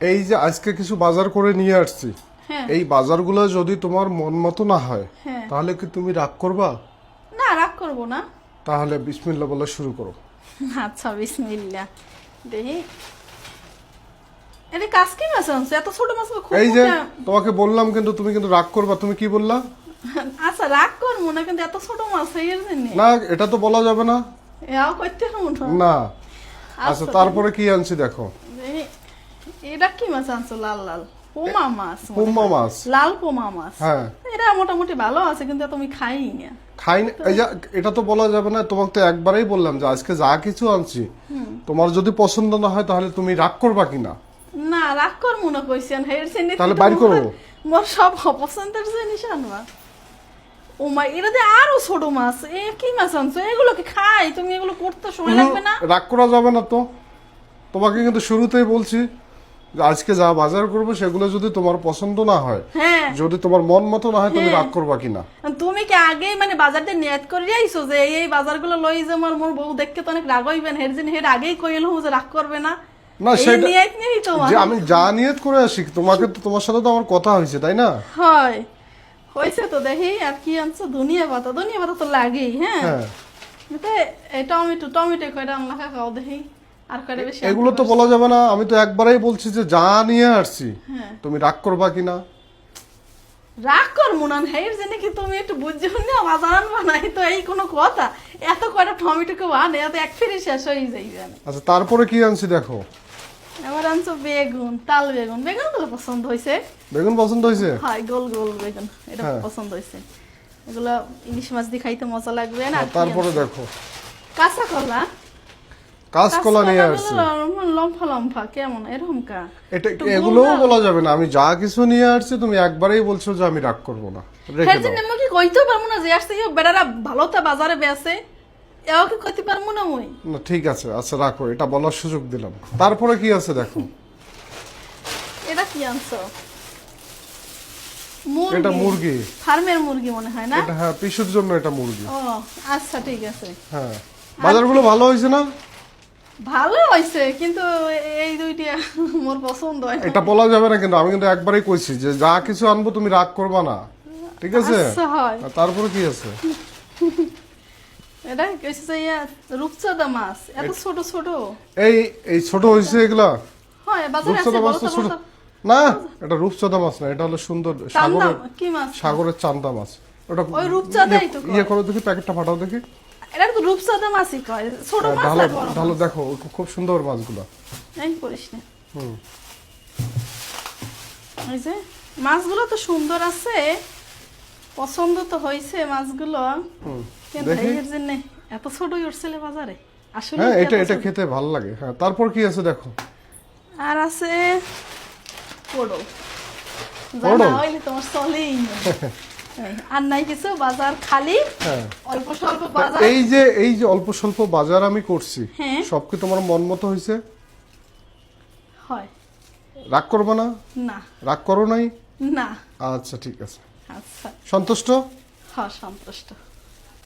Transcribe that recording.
এই যে আজকে কিছু বাজার করে নিয়ে আসছি, হ্যাঁ এই বাজারগুলো যদি তোমার মন মতো না হয় হ্যাঁ তাহলে কি তুমি রাগ করবা? না রাগ করবো না। তাহলে বিসমিল্লাহ বলে শুরু করো। আচ্ছা বিসমিল্লাহ। দেখি এটা কাজ কি মাছ আনছো? এত ছোট মাছ খুব এই যে মোটা। তোমাকে বললাম কিন্তু তুমি কিন্তু রাগ করবা, তুমি কি বললা? আচ্ছা রাগ করবো না, কিন্তু এত ছোট মাছ এর জন্য না এটা তো বলা যাবে না। এও করতে হবে না আচ্ছা তারপরে কি আনছি দেখো। এটা কি মাছ আনছো? লাল লাল পোমা মাছ মনে হয়। পোমা মাছ। লাল পোমা মাছ। হ্যাঁ এটা মোটামুটি ভালো আছে, কিন্তু তুমি খাই না। খাই না, এই যে এটা তো বলা যাবে না। তোমাকে তো একবারেই বললাম যে আজকে যা কিছু আনছি তোমার যদি পছন্দ না হয় তাহলে তুমি রাগ করবা কিনা। না রাগ করবো না কইছেন, হের জন্য তাহলে বাইর করো। মোর সব অপছন্দের জিনিস আনবা। ও মা, এটাতে আরো ছোট মাছ। এ কি মাছ আনছো? এগুলো কি খাই? তুমি এগুলো করতে সময় লাগবে না? রাগ করা যাবে না তো। তোমাকে কিন্তু শুরুতেই বলছি যে আজকে যা বাজার করবো সেগুলো যদি তোমার পছন্দ না হয়, হ্যাঁ যদি তোমার মন মতো না হয়, তুমি রাগ করবা কিনা। তুমি কি আগেই মানে বাজারটা নিয়ত করে আইছো যে এই বাজারগুলো লই যে মোর বউ দেখতে তো অনেক রাগ হইবেন, হের জন্য হের আগেই কইল যে রাগ করবে না? না এই সেটা নিয়ত নেই তো যে আমি যা নিয়ত করে আসি, তোমাকে তো তোমার সাথে তো আমার কথা হয়েছে তাই না? হয় হয়েছে তো। দেখি আর কি আনছো? ধনিয়া পাতা। ধনিয়া পাতা তো লাগেই। হ্যাঁ হ্যাঁ এতে এই টমেটো টমেটো কয়টা আনলা খাও দেখি। আর কয়টা বেশি আনতে এগুলো তো পারছো? বলা যাবে না। আমি তো একবারেই বলছি যে যা নিয়ে আসছি হ্যাঁ তুমি রাগ করবা কিনা। রাগ করবো না, হের জন্য কি তুমি একটু বুঝছো না? বাজার আনবা নাই তো এই কোনো কথা? এত কয়টা টমেটো কেউ আনে? এত এক ফিরে শেষ হয়ে যাইবে। আচ্ছা তারপরে কি আনছি দেখো। এবার আনছো বেগুন, তাল বেগুন। বেগুন গুলো পছন্দ হয়েছে। বেগুন পছন্দ হয়েছে? হয় গোল গোল বেগুন, এটা হ্যাঁ। পছন্দ হয়েছে। এগুলো ইলিশ মাছ দিয়ে খাইতে মজা লাগবে না? তারপরে দেখো কাঁচা কলা। কাঁচকলা নিয়ে আসছি। লম্ফা লম্ফা কেমন এরকম কা? এটা একটু এগুলোও গোল বলা যাবে না। আমি যা কিছু নিয়ে আসছি তুমি একবারেই বলছো যে আমি রাগ করবো না, রেখে হের দাও। জন্য আমি কি কইতে পারবো না যে আসছে বেড়ারা ভালো তা বাজারে বেচে? এও কি কইতে পারবো না মুই? না ঠিক আছে, আচ্ছা রাখো, এটা বলার সুযোগ দিলাম। তারপরে কি আছে দেখো। এটা কি আনছো? এটা মুরগি। ফার্মের মুরগি মনে হয় না? এটা হ্যাঁ পিসুর জন্য এটা মুরগি। ও আচ্ছা ঠিক আছে। হ্যাঁ বাজারগুলো ভালো হয়েছে না? ভালো হয়েছে, কিন্তু এই দুইটা মোর পছন্দ হয় না। এটা বলা যাবে না, কিন্তু আমি কিন্তু একবারই কইছি যে যা কিছু আনবো তুমি রাগ করবা না, ঠিক আছে? আচ্ছা হয়। আর তারপরে কি আছে? এটা কইছে যে রূপচাঁদা মাছ এত ছোট ছোট। এই এই ছোট হয়েছে এগুলা? হয় বাজারে আছে রূপচাঁদা মাছ বড় তো ছোট বড়। না। এটা রূপচাঁদা মাছ না, এটা হলো সুন্দর চান্দা সাগরের কি মাছ? সাগরের চান্দা মাছ। ওটা ওই রূপচাঁদাই তো কয়। ইয়ে করো দেখি, প্যাকেটটা ফাটাও দেখি। এটা তো রূপচাঁদা মাছই কয়। ছোট মাছ ঢালো আর বড় ঢালো মাছ। দেখো, খুব সুন্দর মাছগুলো। এই করিস না। হুম এই যে মাছগুলো তো সুন্দর আছে, পছন্দ তো হয়েছে মাছগুলো, হুম কিন্তু দেখি। এর জন্য এত ছোটই উঠছিল বাজারে আসলে। হ্যাঁ কি এটা এত এটা ছোট? খেতে ভালো লাগে। হ্যাঁ তারপর কি আছে দেখো। আর আছে পটল। পটল? জানা হইলে তোমার চলেই না। এই, আর নাই কিছু, বাজার খালি। হ্যাঁ অল্প স্বল্প বাজার। এই যে অল্প স্বল্প বাজার আমি করছি, হ্যাঁ। সব কি তোমার মন মতো হয়েছে? হয় রাগ করবো না? না রাগ করো নাই? না। আচ্ছা ঠিক আছে, আচ্ছা সন্তুষ্ট? হ্যাঁ সন্তুষ্ট।